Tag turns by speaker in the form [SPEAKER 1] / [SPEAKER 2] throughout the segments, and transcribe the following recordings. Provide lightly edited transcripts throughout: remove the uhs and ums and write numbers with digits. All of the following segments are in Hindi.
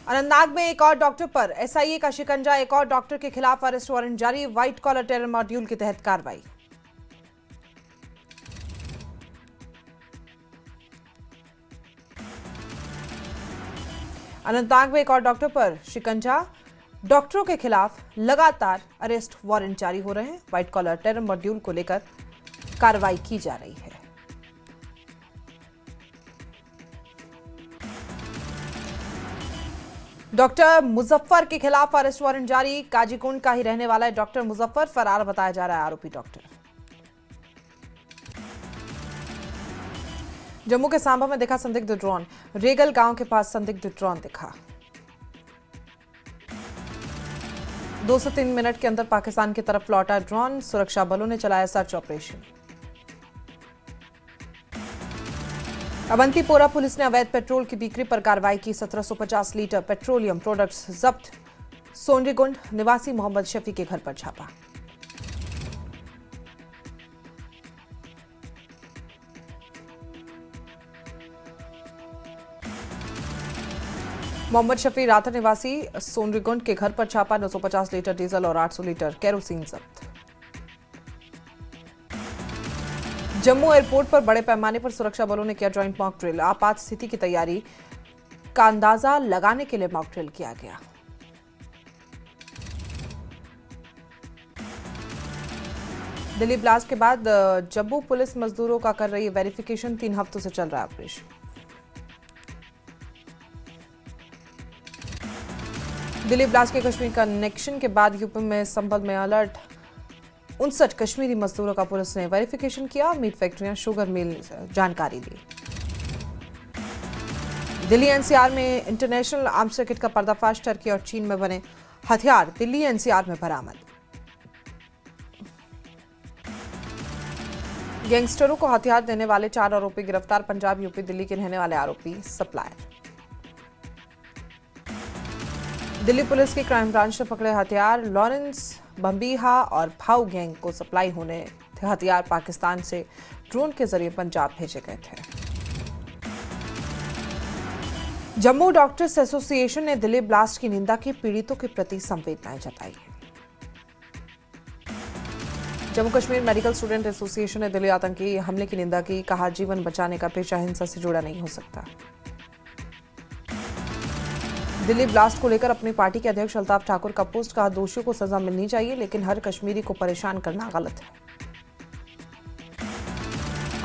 [SPEAKER 1] अनंतनाग में एक और डॉक्टर पर एसआईए का शिकंजा, एक और डॉक्टर के खिलाफ अरेस्ट वारंट जारी, व्हाइट कॉलर टेरर मॉड्यूल के तहत कार्रवाई। अनंतनाग में एक और डॉक्टर पर शिकंजा, डॉक्टरों के खिलाफ लगातार अरेस्ट वारंट जारी हो रहे हैं। व्हाइट कॉलर टेरर मॉड्यूल को लेकर कार्रवाई की जा रही है। डॉक्टर मुजफ्फर के खिलाफ अरेस्ट वारंट जारी, काजीकुंड का ही रहने वाला है डॉक्टर मुजफ्फर, फरार बताया जा रहा है आरोपी डॉक्टर। जम्मू के सांबा में देखा संदिग्ध ड्रोन, रेगल गांव के पास संदिग्ध ड्रोन दिखा। 2 से 3 मिनट के अंदर पाकिस्तान की तरफ लौटा ड्रोन, सुरक्षा बलों ने चलाया सर्च ऑपरेशन। अवंतीपोरा पुलिस ने अवैध पेट्रोल की बिक्री पर कार्रवाई की, 1750 लीटर पेट्रोलियम प्रोडक्ट्स जब्त। सोनरीगुंड निवासी मोहम्मद शफी के घर पर छापा। मोहम्मद शफी राथा निवासी सोनरीगुंड के घर पर छापा, 950 लीटर डीजल और 800 लीटर केरोसिन जब्त। जम्मू एयरपोर्ट पर बड़े पैमाने पर सुरक्षा बलों ने किया ज्वाइंट मॉक ड्रिल, आपात स्थिति की तैयारी का अंदाजा लगाने के लिए मॉक ड्रिल किया गया। दिल्ली ब्लास्ट के बाद जम्मू पुलिस मजदूरों का कर रही है वेरिफिकेशन, 3 हफ्तों से चल रहा है ऑपरेशन। दिल्ली ब्लास्ट के कश्मीर कनेक्शन के बाद यूपी में संभल में अलर्ट, 59 कश्मीरी मजदूरों का पुलिस ने वेरिफिकेशन किया, मीट फैक्ट्रियां, शुगर मिल जानकारी दी। दिल्ली एनसीआर में इंटरनेशनल आर्म्स रैकेट का पर्दाफाश, टर्की और चीन में बने हथियार दिल्ली एनसीआर में बरामद। गैंगस्टरों को हथियार देने वाले 4 आरोपी गिरफ्तार, पंजाब यूपी दिल्ली के रहने वाले आरोपी सप्लायर। दिल्ली पुलिस की क्राइम ब्रांच ने पकड़े हथियार, लॉरेंस बम्बीहा और भाऊ गैंग को सप्लाई होने थे हथियार पाकिस्तान से ड्रोन के जरिए पंजाब भेजे गए थे। जम्मू डॉक्टर्स एसोसिएशन ने दिल्ली ब्लास्ट की निंदा की, पीड़ितों के प्रति संवेदनाएं जताई है। Jammu Kashmir medical student association ने दिल्ली आतंकी हमले की निंदा की, कहा जीवन बचाने का पेशा हिंसा से जुड़ा नहीं हो सकता। दिल्ली ब्लास्ट को लेकर अपनी पार्टी के अध्यक्ष अल्ताफ ठाकुर का पोस्ट, कहा दोषियों को सजा मिलनी चाहिए लेकिन हर कश्मीरी को परेशान करना गलत है।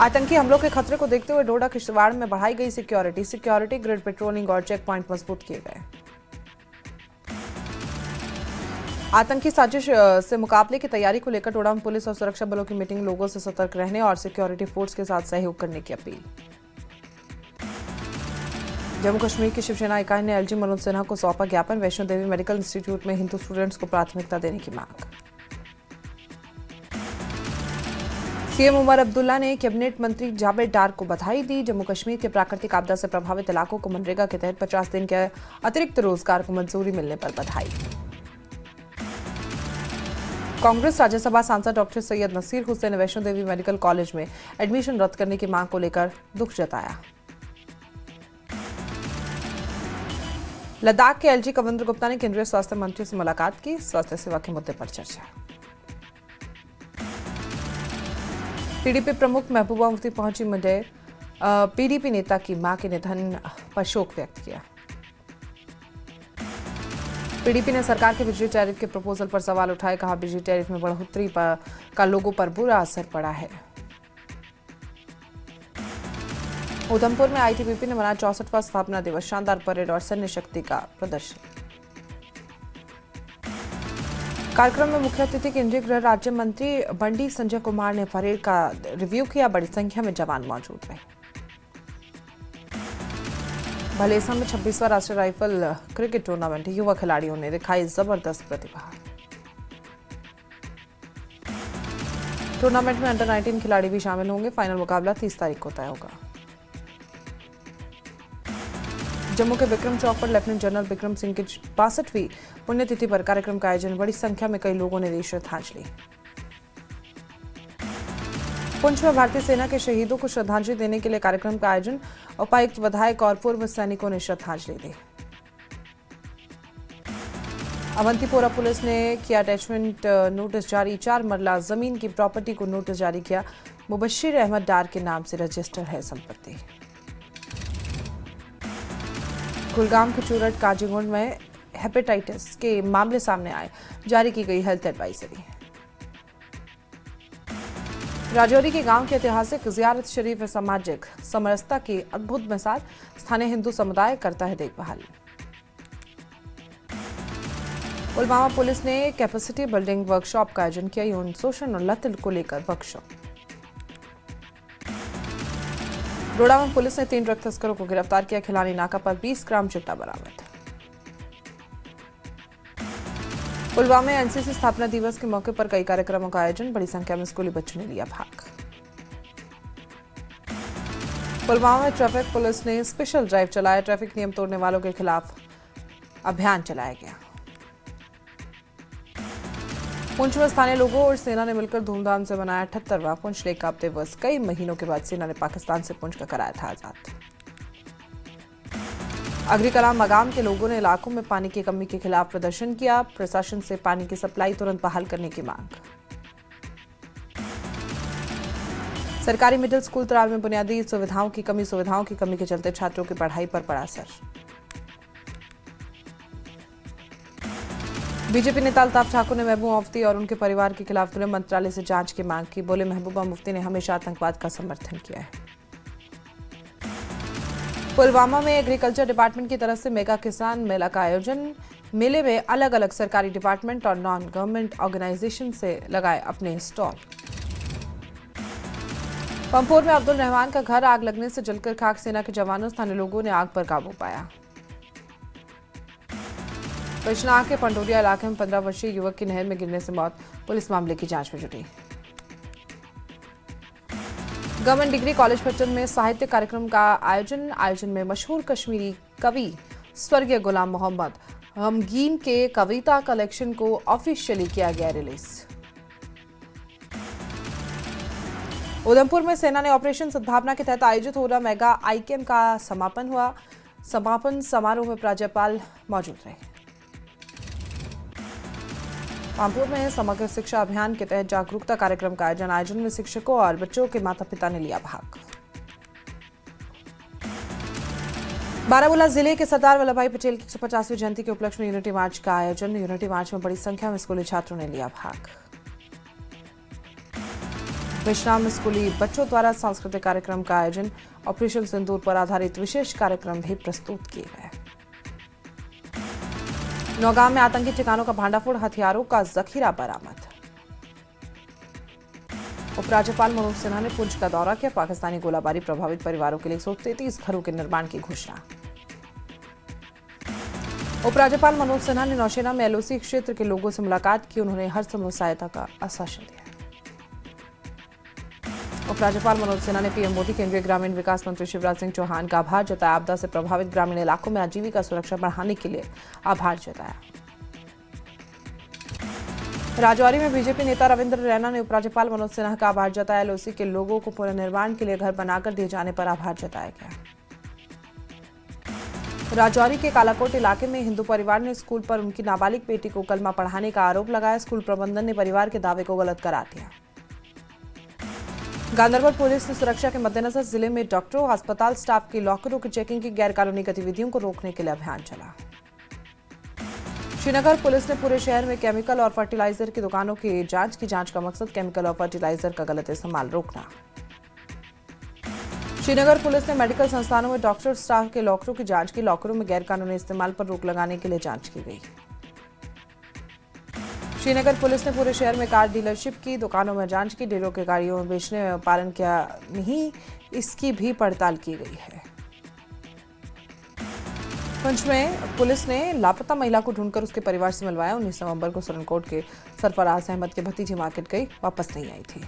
[SPEAKER 1] आतंकी हमलों के खतरे को देखते हुए डोडा किश्तवाड़ में बढ़ाई गई सिक्योरिटी ग्रिड पेट्रोलिंग और चेक पॉइंट मजबूत किए गए। आतंकी साजिश से मुकाबले की तैयारी को लेकर डोडा में पुलिस और सुरक्षा बलों की मीटिंग, लोगों से सतर्क रहने और सिक्योरिटी फोर्स के साथ सहयोग करने की अपील। जम्मू कश्मीर की शिवसेना इकाई ने एलजी मनोज सिन्हा को सौंपा ज्ञापन, वैष्णो देवी मेडिकल इंस्टीट्यूट में हिंदू स्टूडेंट्स को प्राथमिकता देने की मांग। सीएम उमर अब्दुल्ला ने कैबिनेट मंत्री जावेद डार को बधाई दी, जम्मू कश्मीर के प्राकृतिक आपदा से प्रभावित इलाकों को मनरेगा के तहत 50 दिन के अतिरिक्त रोजगार को मंजूरी मिलने पर बधाई। कांग्रेस राज्यसभा सांसद डॉक्टर सैयद नसीर हुसैन ने वैष्णो देवी मेडिकल कॉलेज में एडमिशन रद्द करने की मांग को लेकर दुख जताया। लद्दाख के एलजी कविंद्र गुप्ता ने केंद्रीय स्वास्थ्य मंत्री से मुलाकात की, स्वास्थ्य सेवा के मुद्दे पर चर्चा। पीडीपी प्रमुख महबूबा मुफ्ती पहुंची मुंडेर, पीडीपी नेता की मां के निधन पर शोक व्यक्त किया। पीडीपी ने सरकार के बिजली टैरिफ के प्रपोजल पर सवाल उठाए, कहा बिजली टैरिफ में बढ़ोतरी का लोगों पर बुरा असर पड़ा है। उधमपुर में आईटीबीपी ने मनाया 64वां स्थापना दिवस, शानदार परेड और सैन्य शक्ति का प्रदर्शन। कार्यक्रम में मुख्य अतिथि केंद्रीय गृह राज्य मंत्री बंडी संजय कुमार ने परेड का रिव्यू किया, बड़ी संख्या में जवान मौजूद रहे। भलेसा में 26वां राष्ट्रीय राइफल क्रिकेट टूर्नामेंट, युवा खिलाड़ियों ने दिखाई जबरदस्त प्रतिभा। टूर्नामेंट में अंडर 19 खिलाड़ी भी शामिल होंगे, फाइनल मुकाबला 30 तारीख को तय होगा। जम्मू के विक्रम चौक पर लेफ्टिनेंट जनरल विक्रम सिंह की 62वीं पुण्यतिथि पर कार्यक्रम का आयोजन, बड़ी संख्या में कई लोगों ने दी श्रद्धांजलि। पुंछ में भारतीय सेना के शहीदों को श्रद्धांजलि देने के लिए कार्यक्रम का आयोजन, उपायुक्त, विधायक और पूर्व सैनिकों ने श्रद्धांजलि दी। अवंतीपोरा पुलिस ने किया अटैचमेंट नोटिस जारी। 4 मरला जमीन की प्रॉपर्टी को नोटिस जारी किया। मुबश्शिर अहमद डार के नाम से रजिस्टर है संपत्ति। कुलगाम के चूरट काजीगुंड में हेपेटाइटिस के मामले सामने आए, जारी की गई हेल्थ एडवाइजरी। राजौरी के गांव के ऐतिहासिक जियारत शरीफ सामाजिक समरसता की अद्भुत मिसाल, स्थानीय हिंदू समुदाय करता है देखभाल। पुलवामा पुलिस ने कैपेसिटी बिल्डिंग वर्कशॉप का आयोजन किया। यौन शोषण और लत को लेकर वर्कशॉप। डोडा में पुलिस ने 3 ड्रग तस्करों को गिरफ्तार किया। खिलानी नाका पर 20 ग्राम चिट्टा बरामद। पुलवामा में एनसीसी स्थापना दिवस के मौके पर कई कार्यक्रमों का आयोजन, बड़ी संख्या में स्कूली बच्चों ने लिया भाग। पुलवामा में ट्रैफिक पुलिस ने स्पेशल ड्राइव चलाया। ट्रैफिक नियम तोड़ने वालों के खिलाफ अभियान चलाया गया। पुंछ में स्थानीय लोगों और सेना ने मिलकर धूमधाम से मनाया 78वां पुंछ लेक कांपते दिवस। कई महीनों के बाद सेना ने पाकिस्तान से पुंछ का कराया था आजाद। अग्रिकलाम मगाम के लोगों ने इलाकों में पानी की कमी के खिलाफ प्रदर्शन किया। प्रशासन से पानी की सप्लाई तुरंत बहाल करने की मांग। सरकारी मिडिल स्कूल तराल में बुनियादी सुविधाओं की कमी के चलते छात्रों की पढ़ाई पर पड़ा असर। बीजेपी नेता अल्ताफ ठाकुर ने महबूबा मुफ्ती और उनके परिवार के खिलाफ गृह मंत्रालय से जांच की मांग की। बोले, महबूबा मुफ्ती ने हमेशा आतंकवाद का समर्थन किया है। पुलवामा में एग्रीकल्चर डिपार्टमेंट की तरफ से मेगा किसान मेला का आयोजन। मेले में अलग अलग सरकारी डिपार्टमेंट और नॉन गवर्नमेंट ऑर्गेनाइजेशन से लगाए अपने स्टॉल। पंपोर में अब्दुल रहमान का घर आग लगने से जलकर खाक, सेना के जवानों स्थानीय लोगों ने आग पर काबू पाया। बिजनौर के पंडोरिया इलाके में 15 वर्षीय युवक की नहर में गिरने से मौत, पुलिस मामले की जांच में जुटी। गवर्नमेंट डिग्री कॉलेज पट्टन में साहित्य कार्यक्रम का आयोजन में मशहूर कश्मीरी कवि स्वर्गीय गुलाम मोहम्मद गमगीन के कविता कलेक्शन को ऑफिशियली किया गया रिलीज। उधमपुर में सेना ने ऑपरेशन सद्भावना के तहत आयोजित हो रहा मेगा आईकेएम का समापन हुआ। समापन समारोह में राज्यपाल मौजूद रहे। पामपुर में समग्र शिक्षा अभियान के तहत जागरूकता कार्यक्रम का आयोजन में शिक्षकों और बच्चों के माता पिता ने लिया भाग। बारामूला जिले के सरदार वल्लभ भाई पटेल की 150वीं जयंती के उपलक्ष्य में यूनिटी मार्च का आयोजन। यूनिटी मार्च में बड़ी संख्या में स्कूली छात्रों ने लिया भाग। बिजनौर में स्कूली बच्चों द्वारा सांस्कृतिक कार्यक्रम का आयोजन। ऑपरेशन सिंदूर पर आधारित विशेष कार्यक्रम भी प्रस्तुत किए गए। नौगांव में आतंकी ठिकानों का भांडाफोड़, हथियारों का जखीरा बरामद। उपराज्यपाल मनोज सिन्हा ने पुंछ का दौरा किया। पाकिस्तानी गोलाबारी प्रभावित परिवारों के लिए 133 घरों के निर्माण की घोषणा। उपराज्यपाल मनोज सिन्हा ने नौशेरा में एलओसी क्षेत्र के लोगों से मुलाकात की। उन्होंने हर संभव सहायता का आश्वासन दिया। उपराज्यपाल मनोज सिन्हा ने पीएम मोदी, केंद्रीय ग्रामीण विकास मंत्री शिवराज सिंह चौहान का आभार जताया। आपदा से प्रभावित ग्रामीण इलाकों में आजीविका सुरक्षा बढ़ाने के लिए आभार जताया। राजौरी में बीजेपी नेता रविंद्र रैना ने उपराज्यपाल मनोज सिन्हा का आभार जताया। एलओसी के लोगों को पुनर्निर्माण के लिए घर बनाकर दिए जाने पर आभार जताया गया। राजौरी के कालाकोट इलाके में हिंदू परिवार ने स्कूल पर उनकी नाबालिग बेटी को कलमा पढ़ाने का आरोप लगाया। स्कूल प्रबंधन ने परिवार के दावे को गलत करार दिया। गांदरबल पुलिस ने सुरक्षा के मद्देनजर जिले में डॉक्टरों, अस्पताल स्टाफ की लॉकरों की चेकिंग की। गैरकानूनी गतिविधियों को रोकने के लिए अभियान चला। श्रीनगर पुलिस ने पूरे शहर में केमिकल और फर्टिलाइजर की दुकानों की जांच का मकसद केमिकल और फर्टिलाइजर का गलत इस्तेमाल रोकना। श्रीनगर पुलिस ने मेडिकल संस्थानों में डॉक्टर स्टाफ के लॉकरों की जांच की। लॉकरों में गैरकानूनी इस्तेमाल पर रोक लगाने के लिए जांच की गई। श्रीनगर पुलिस ने पूरे शहर में कार डीलरशिप की दुकानों में जांच की। डीलरों के गाड़ियों में बेचने में पालन किया नहीं, इसकी भी पड़ताल की गई है। पुंछ में पुलिस ने लापता महिला को ढूंढकर उसके परिवार से मिलवाया। 19 नवंबर को सरनकोट के सरफराज अहमद के भतीजी मार्केट गई, वापस नहीं आई थी।